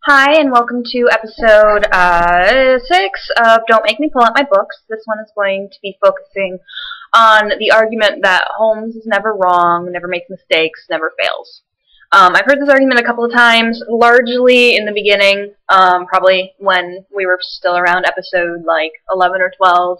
Hi, and welcome to episode 6 of Don't Make Me Pull Out My Books. This one is going to be focusing on the argument that Holmes is never wrong, never makes mistakes, never fails. I've heard this argument a couple of times, largely in the beginning, probably when we were still around episode like 11 or 12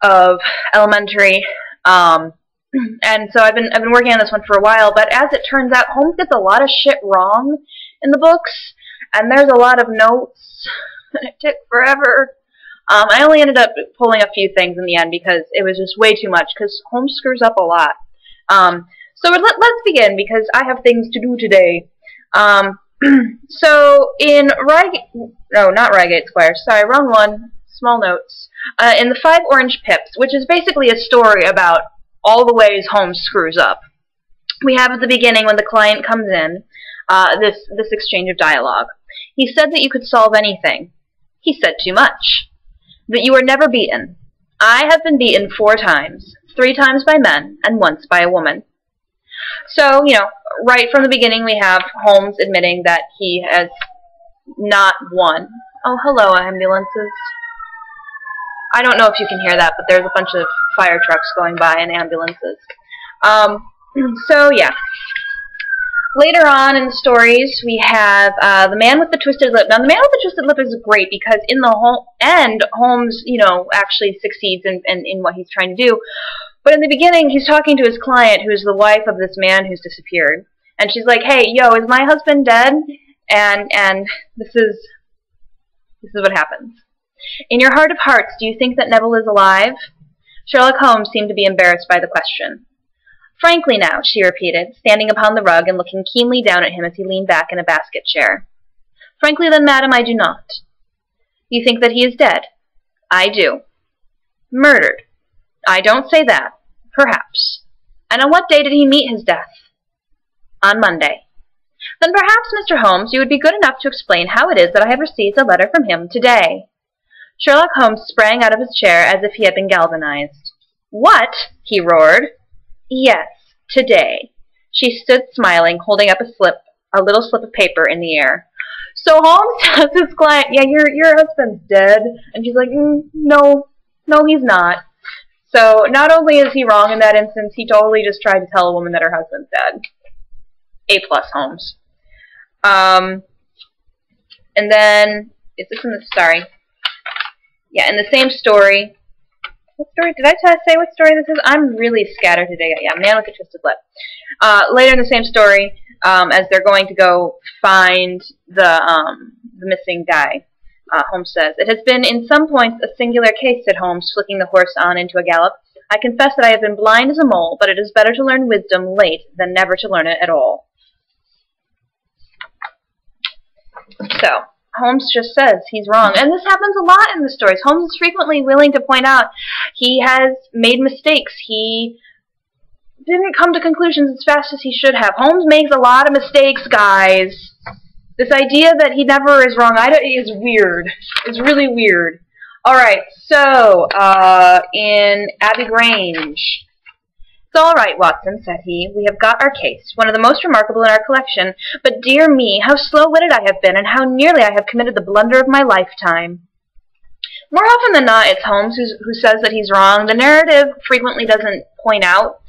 of Elementary. And so I've been working on this one for a while, but as it turns out, Holmes gets a lot of shit wrong in the books, and there's a lot of notes, and it took forever. I only ended up pulling a few things in the end because it was just way too much, because Holmes screws up a lot. So let's begin, because I have things to do today. So in not Reigate Squire, sorry, wrong one, small notes. In the 5 Orange Pips, which is basically a story about all the ways Holmes screws up. We have at the beginning, when the client comes in, this exchange of dialogue. He said that you could solve anything. He said too much. That you are never beaten. I have been beaten 4 times, 3 times by men, and once by a woman. So, right from the beginning we have Holmes admitting that he has not won. Oh, hello, ambulances. I don't know if you can hear that, but there's a bunch of fire trucks going by and ambulances. So, yeah. Later on in the stories, we have the man with the twisted lip. Now, the man with the twisted lip is great because in the end, Holmes, actually succeeds in what he's trying to do. But in the beginning, he's talking to his client, who's the wife of this man who's disappeared. And she's like, hey, yo, is my husband dead? And this is what happens. In your heart of hearts, do you think that Neville is alive? Sherlock Holmes seemed to be embarrassed by the question. Frankly now, she repeated, standing upon the rug and looking keenly down at him as he leaned back in a basket chair. Frankly then, madam, I do not. You think that he is dead? I do. Murdered? I don't say that. Perhaps. And on what day did he meet his death? On Monday. Then perhaps, Mr. Holmes, you would be good enough to explain how it is that I have received a letter from him today. Sherlock Holmes sprang out of his chair as if he had been galvanized. What? He roared. Yes, today. She stood smiling, holding up a little slip of paper in the air. So Holmes tells his client, yeah, your husband's dead. And she's like, no, he's not. So not only is he wrong in that instance, he totally just tried to tell a woman that her husband's dead. A+ Holmes. And then, is this in the, sorry. Yeah, in the same story. What story? Did I say what story this is? I'm really scattered today. Yeah, Man with the Twisted Lip. Later in the same story, as they're going to go find the missing guy, Holmes says, It has been in some points a singular case, said Holmes, flicking the horse on into a gallop. I confess that I have been blind as a mole, but it is better to learn wisdom late than never to learn it at all. So, Holmes just says he's wrong. And this happens a lot in the stories. Holmes is frequently willing to point out he has made mistakes. He didn't come to conclusions as fast as he should have. Holmes makes a lot of mistakes, guys. This idea that he never is wrong is weird. It's really weird. Alright, so, in Abbey Grange. It's all right, Watson, said he. We have got our case, one of the most remarkable in our collection. But dear me, how slow-witted I have been, and how nearly I have committed the blunder of my lifetime. More often than not, it's Holmes who says that he's wrong. The narrative frequently doesn't point out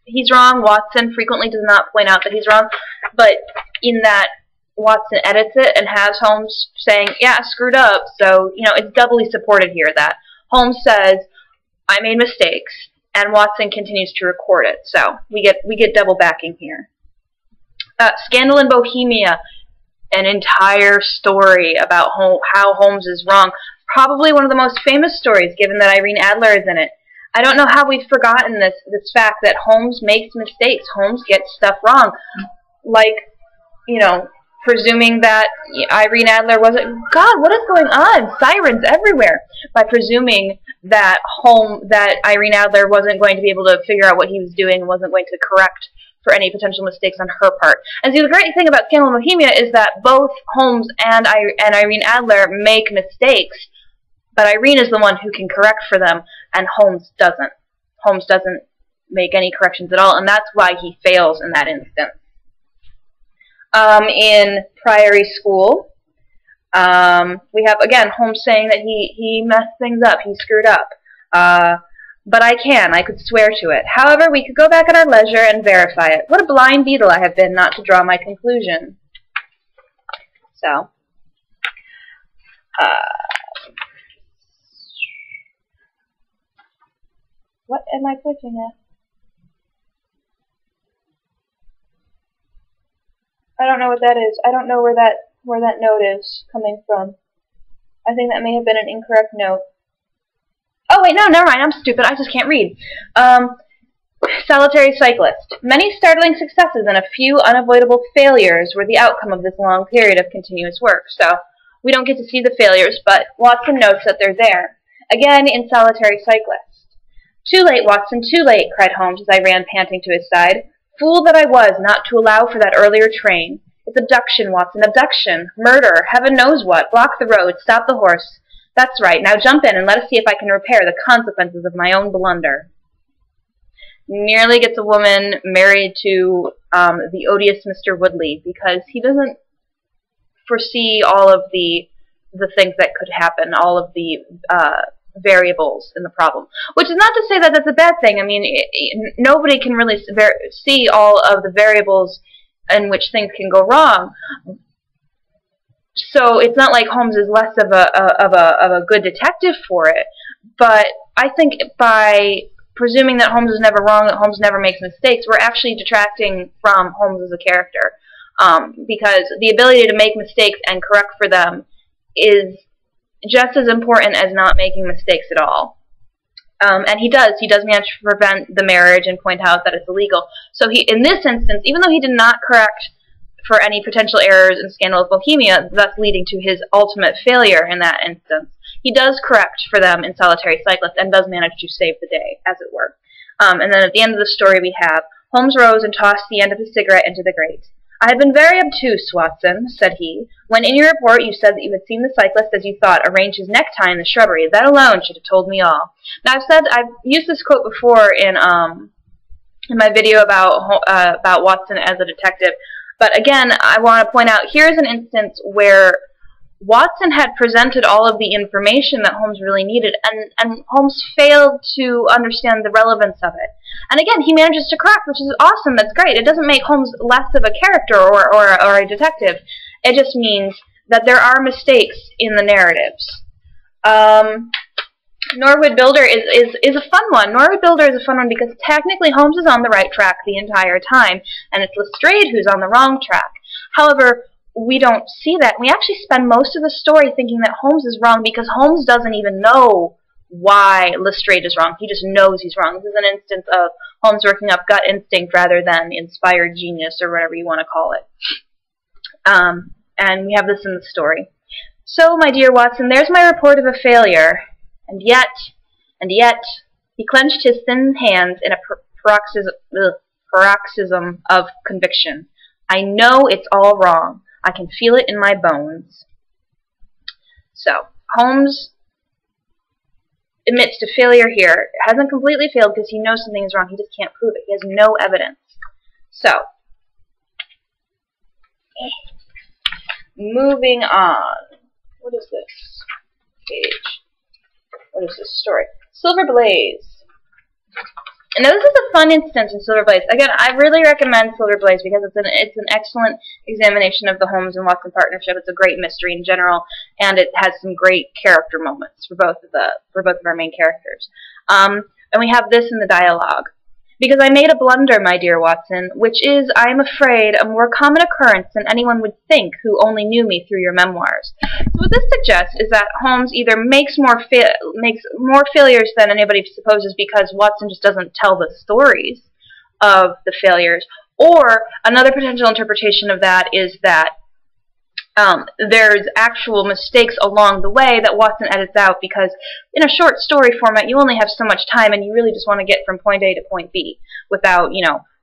he's wrong. Watson frequently does not point out that he's wrong. But in that, Watson edits it and has Holmes saying, yeah, screwed up. So, it's doubly supported here that Holmes says, I made mistakes. And Watson continues to record it, so we get double backing here. Scandal in Bohemia, an entire story about how Holmes is wrong. Probably one of the most famous stories, given that Irene Adler is in it. I don't know how we've forgotten this fact that Holmes makes mistakes. Holmes gets stuff wrong, like presuming that Irene Adler wasn't. God, what is going on? Sirens everywhere. By presuming that Irene Adler wasn't going to be able to figure out what he was doing and wasn't going to correct for any potential mistakes on her part. And see, the great thing about Scandal in Bohemia is that both Holmes and Irene Adler make mistakes, but Irene is the one who can correct for them, and Holmes doesn't. Holmes doesn't make any corrections at all, and that's why he fails in that instance. In Priory School, we have, again, Holmes saying that he messed things up, he screwed up. But I could swear to it. However, we could go back at our leisure and verify it. What a blind beetle I have been not to draw my conclusion. So, what am I pointing at? I don't know what that is. I don't know where that note is coming from. I think that may have been an incorrect note. Oh wait, no, never mind. I'm stupid. I just can't read. Solitary cyclist. Many startling successes and a few unavoidable failures were the outcome of this long period of continuous work. So we don't get to see the failures, but Watson notes that they're there. Again, in Solitary Cyclist. "Too late, Watson, too late," cried Holmes as I ran panting to his side. "Fool that I was not to allow for that earlier train. It's abduction, Watson, abduction. Murder, heaven knows what. Block the road, stop the horse. That's right, now jump in and let us see if I can repair the consequences of my own blunder." Nearly gets a woman married to the odious Mr. Woodley because he doesn't foresee all of the things that could happen, all of the variables in the problem. Which is not to say that that's a bad thing. I mean, nobody can really see all of the variables in which things can go wrong. So it's not like Holmes is less of a good detective for it. But I think by presuming that Holmes is never wrong, that Holmes never makes mistakes, we're actually detracting from Holmes as a character. Because the ability to make mistakes and correct for them is just as important as not making mistakes at all. And he does manage to prevent the marriage and point out that it's illegal. So in this instance, even though he did not correct for any potential errors in Scandal of Bohemia, thus leading to his ultimate failure in that instance, he does correct for them in Solitary Cyclist and does manage to save the day, as it were. And then at the end of the story we have, Holmes rose and tossed the end of his cigarette into the grate. "I have been very obtuse, Watson," said he, "when in your report you said that you had seen the cyclist, as you thought, arrange his necktie in the shrubbery. That alone should have told me all." Now I've used this quote before in my video about Watson as a detective, but again, I want to point out here's an instance where Watson had presented all of the information that Holmes really needed, and Holmes failed to understand the relevance of it. And again, he manages to correct, which is awesome. That's great. It doesn't make Holmes less of a character or a detective. It just means that there are mistakes in the narratives. Norwood Builder is a fun one. Norwood Builder is a fun one because technically Holmes is on the right track the entire time, and it's Lestrade who's on the wrong track. However, we don't see that. We actually spend most of the story thinking that Holmes is wrong because Holmes doesn't even know why Lestrade is wrong. He just knows he's wrong. This is an instance of Holmes working up gut instinct rather than inspired genius or whatever you want to call it. And we have this in the story. "So, my dear Watson, there's my report of a failure. And yet, he clenched his thin hands in a paroxysm of conviction. I know it's all wrong. I can feel it in my bones." So, Holmes admits to failure here. It hasn't completely failed because he knows something is wrong. He just can't prove it. He has no evidence. So, moving on. What is this page? What is this story? Silver Blaze. Now this is a fun instance in Silver Blaze. Again, I really recommend Silver Blaze because it's an excellent examination of the Holmes and Watson partnership. It's a great mystery in general, and it has some great character moments for both of our main characters. And we have this in the dialogue. "Because I made a blunder, my dear Watson, which is, I am afraid, a more common occurrence than anyone would think who only knew me through your memoirs." So what this suggests is that Holmes either makes more failures than anybody supposes because Watson just doesn't tell the stories of the failures, or another potential interpretation of that is that there's actual mistakes along the way that Watson edits out because in a short story format you only have so much time and you really just want to get from point A to point B without,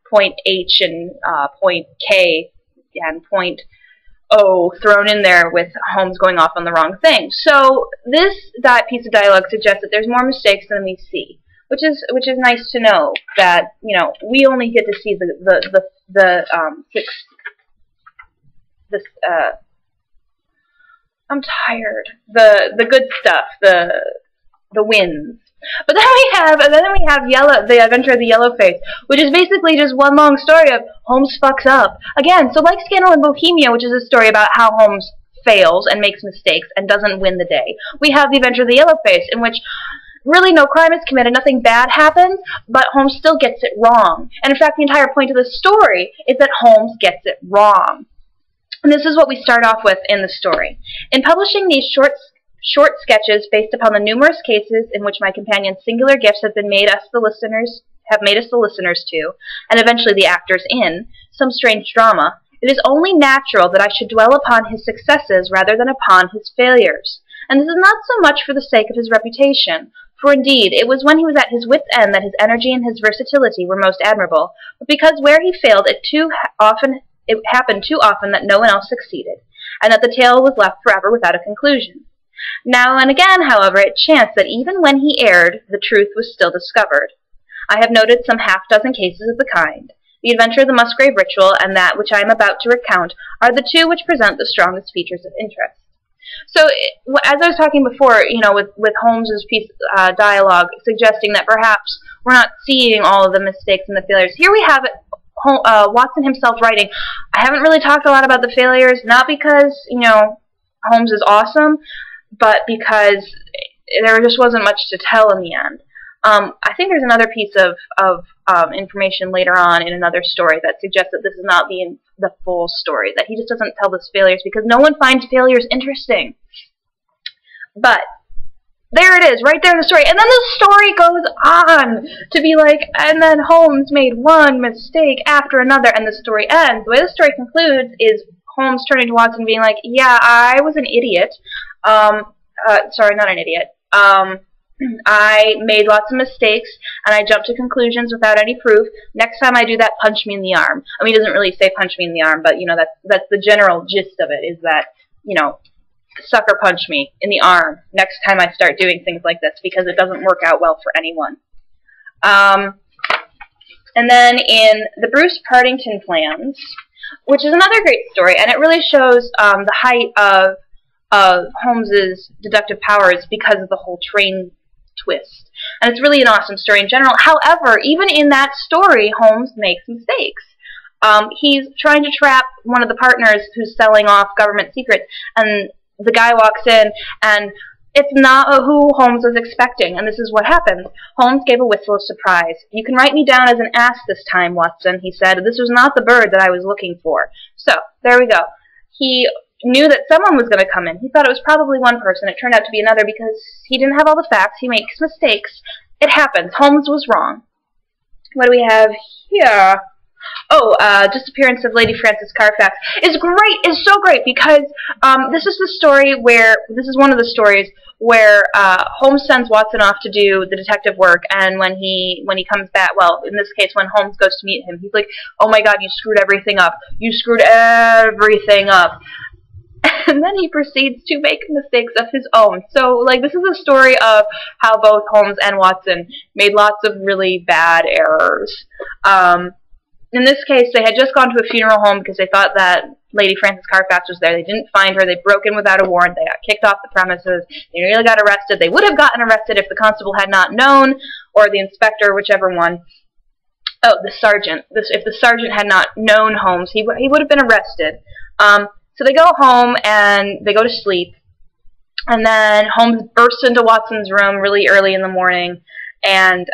point H and point K and point O thrown in there with Holmes going off on the wrong thing. So that piece of dialogue suggests that there's more mistakes than we see, which is nice to know that we only get to see I'm tired. The good stuff, the wins. But then we have the Adventure of the Yellowface, which is basically just one long story of Holmes fucks up again. So like Scandal in Bohemia, which is a story about how Holmes fails and makes mistakes and doesn't win the day. We have the Adventure of the Yellowface, in which really no crime is committed, nothing bad happens, but Holmes still gets it wrong. And in fact, the entire point of the story is that Holmes gets it wrong. And this is what we start off with in the story. In publishing these short sketches based upon the numerous cases in which my companion's singular gifts have made us the listeners to, and eventually the actors in, some strange drama, it is only natural that I should dwell upon his successes rather than upon his failures. And this is not so much for the sake of his reputation, for indeed it was when he was at his wit's end that his energy and his versatility were most admirable, but because where he failed it happened too often that no one else succeeded, and that the tale was left forever without a conclusion. Now and again, however, it chanced that even when he erred, the truth was still discovered. I have noted some half-dozen cases of the kind. The Adventure of the Musgrave Ritual and that which I am about to recount are the two which present the strongest features of interest. So, as I was talking before, with Holmes's dialogue suggesting that perhaps we're not seeing all of the mistakes and the failures, here we have Watson himself writing, I haven't really talked a lot about the failures, not because, Holmes is awesome, but because there just wasn't much to tell in the end. I think there's another piece of information later on in another story that suggests that this is not the full story, that he just doesn't tell those failures because no one finds failures interesting. But there it is, right there in the story. And then the story goes on to be like, and then Holmes made one mistake after another, and the story ends. The way the story concludes is Holmes turning to Watson being like, yeah, I was an idiot. Sorry, not an idiot. I made lots of mistakes, and I jumped to conclusions without any proof. Next time I do that, punch me in the arm. I mean, he doesn't really say punch me in the arm, but, that's the general gist of it, is that, sucker punch me in the arm next time I start doing things like this, because it doesn't work out well for anyone. And then in the Bruce Partington Plans, which is another great story, and it really shows the height of Holmes's deductive powers because of the whole train twist. And it's really an awesome story in general. However, even in that story, Holmes makes mistakes. He's trying to trap one of the partners who's selling off government secrets, and the guy walks in, and it's not who Holmes was expecting, and this is what happens. Holmes gave a whistle of surprise. You can write me down as an ass this time, Watson, he said. This was not the bird that I was looking for. So, there we go. He knew that someone was going to come in. He thought it was probably one person. It turned out to be another because he didn't have all the facts. He makes mistakes. It happens. Holmes was wrong. What do we have here? Oh, Disappearance of Lady Frances Carfax is great. Is so great because this is one of the stories where Holmes sends Watson off to do the detective work, and when he comes back, well, in this case, when Holmes goes to meet him, he's like, "Oh my God, you screwed everything up. You screwed everything up." And then he proceeds to make mistakes of his own. So, like, this is a story of how both Holmes and Watson made lots of really bad errors. In this case, they had just gone to a funeral home because they thought that Lady Frances Carfax was there. They didn't find her. They broke in without a warrant. They got kicked off the premises. They nearly got arrested. They would have gotten arrested if the constable had not known, or the inspector, whichever one. Oh, the sergeant. If the sergeant had not known Holmes, he would have been arrested. So they go home and they go to sleep. And then Holmes bursts into Watson's room really early in the morning, and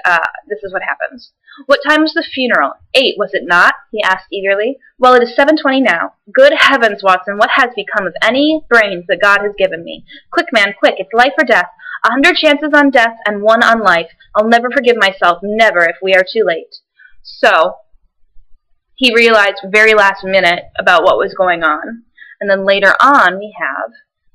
this is what happens. "What time was the funeral? 8, was it not?" he asked eagerly. "Well, it is 7:20 now. Good heavens, Watson, what has become of any brains that God has given me? Quick, man, quick, it's life or death. 100 chances on death and 1 on life. I'll never forgive myself, never, if we are too late." So, he realized very last minute about what was going on. And then later on we have,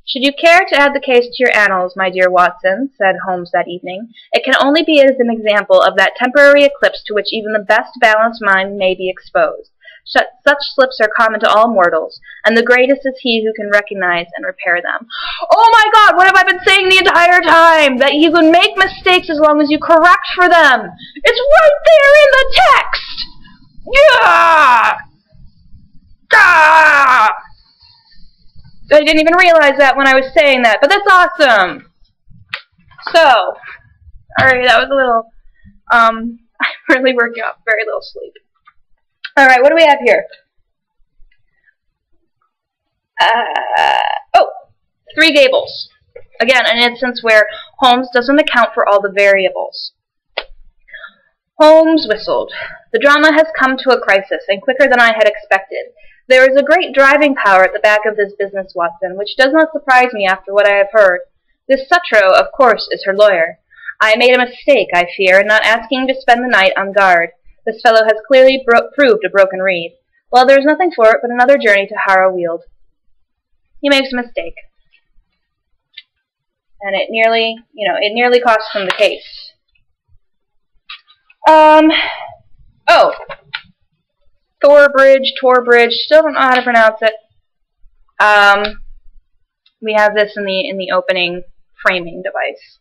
"Should you care to add the case to your annals, my dear Watson," said Holmes that evening, "it can only be as an example of that temporary eclipse to which even the best balanced mind may be exposed. Such slips are common to all mortals, and the greatest is he who can recognize and repair them." Oh my God, what have I been saying the entire time? That you can make mistakes as long as you correct for them. It's right there in the text! Yeah! Ah! I didn't even realize that when I was saying that, but that's awesome! So, alright, that was a little, I'm really working off very little sleep. Alright, what do we have here? Oh! Three Gables. Again, an instance where Holmes doesn't account for all the variables. Holmes whistled. The drama has come to a crisis, and quicker than I had expected. There is a great driving power at the back of this business, Watson, which does not surprise me after what I have heard. This Sutro, of course, is her lawyer. I made a mistake, I fear, in not asking to spend the night on guard. This fellow has clearly proved a broken reed. Well, there is nothing for it but another journey to Harrowweald. He makes a mistake. And it nearly cost him the case. Oh. Torbridge, still don't know how to pronounce it. We have this in the opening framing device.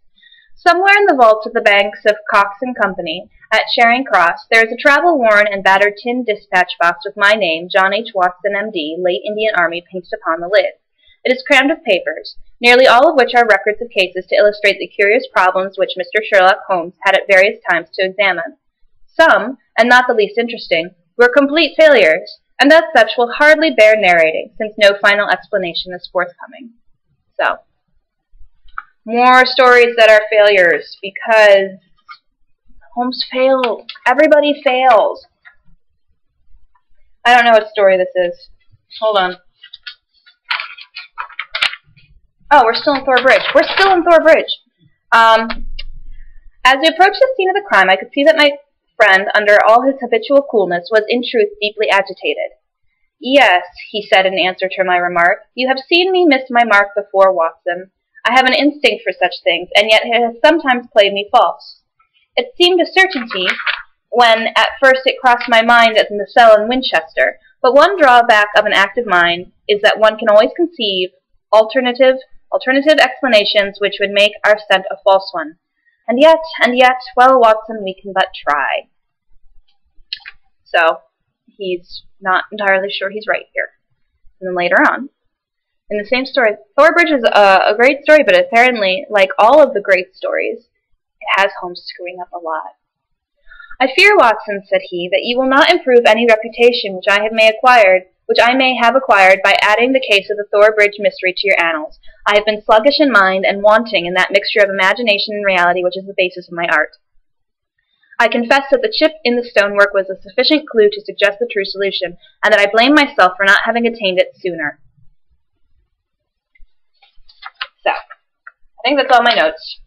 Somewhere in the vaults of the banks of Cox and Company at Charing Cross, there is a travel-worn and battered tin dispatch box with my name, John H. Watson, M.D., late Indian Army, pasted upon the lid. It is crammed with papers, nearly all of which are records of cases to illustrate the curious problems which Mr. Sherlock Holmes had at various times to examine. Some, and not the least interesting, were complete failures, and as such will hardly bear narrating, since no final explanation is forthcoming. So, more stories that are failures, because Holmes failed. Everybody fails. I don't know what story this is. Hold on. Oh, we're still in Thor Bridge. We're still in Thor Bridge. As we approached the scene of the crime, I could see that my friend, under all his habitual coolness, was in truth deeply agitated. Yes, he said in answer to my remark, you have seen me miss my mark before, Watson. I have an instinct for such things, and yet it has sometimes played me false. It seemed a certainty when at first it crossed my mind as in the cell in Winchester, but one drawback of an active mind is that one can always conceive alternative explanations which would make our scent a false one. And yet, well, Watson, we can but try. So, he's not entirely sure he's right here. And then later on, in the same story, Thor Bridge is a great story, but apparently, like all of the great stories, it has Holmes screwing up a lot. I fear, Watson, said he, that you will not improve any reputation which I may have acquired by adding the case of the Thor Bridge mystery to your annals. I have been sluggish in mind and wanting in that mixture of imagination and reality which is the basis of my art. I confess that the chip in the stonework was a sufficient clue to suggest the true solution, and that I blame myself for not having attained it sooner. So, I think that's all my notes.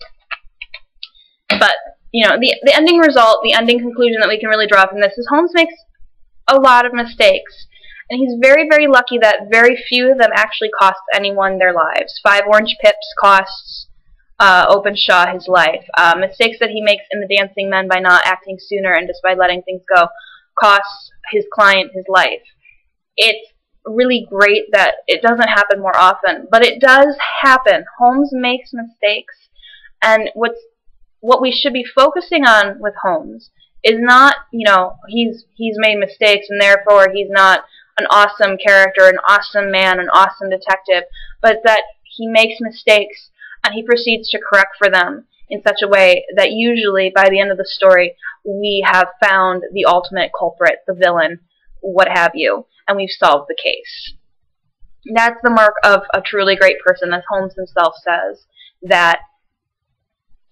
But, you know, the ending result, the ending conclusion that we can really draw from this is Holmes makes a lot of mistakes. And he's very, very lucky that very few of them actually cost anyone their lives. 5 orange pips costs Openshaw his life. Mistakes that he makes in The Dancing Men by not acting sooner and just by letting things go costs his client his life. It's really great that it doesn't happen more often, but it does happen. Holmes makes mistakes, and what we should be focusing on with Holmes is not, you know, he's made mistakes and therefore he's not an awesome character, an awesome man, an awesome detective, but that he makes mistakes and he proceeds to correct for them in such a way that usually by the end of the story we have found the ultimate culprit, the villain, what have you, and we've solved the case. That's the mark of a truly great person, as Holmes himself says, that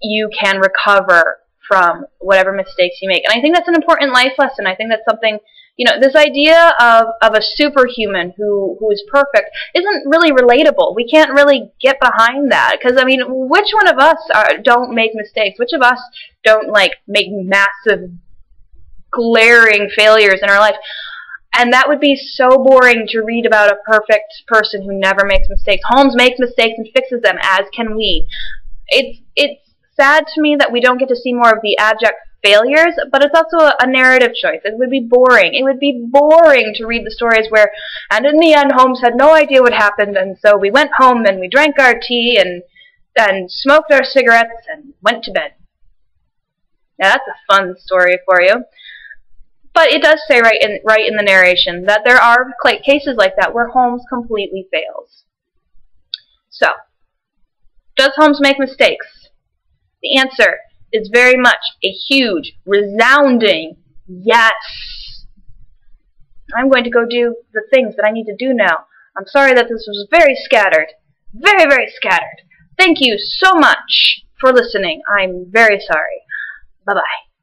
you can recover from whatever mistakes you make. And I think that's an important life lesson. I think that's something, you know, this idea of a superhuman who is perfect isn't really relatable. We can't really get behind that. Because, I mean, which one of us don't make mistakes? Which of us don't, like, make massive, glaring failures in our life? And that would be so boring to read about a perfect person who never makes mistakes. Holmes makes mistakes and fixes them, as can we. It's sad to me that we don't get to see more of the abject failures, but it's also a narrative choice. It would be boring. It would be boring to read the stories where, and in the end, Holmes had no idea what happened, and so we went home and we drank our tea and smoked our cigarettes and went to bed. Now that's a fun story for you. But it does say right in the narration that there are cases like that where Holmes completely fails. So, does Holmes make mistakes? The answer is very much a huge, resounding yes. I'm going to go do the things that I need to do now. I'm sorry that this was very scattered. Very, very scattered. Thank you so much for listening. I'm very sorry. Bye-bye.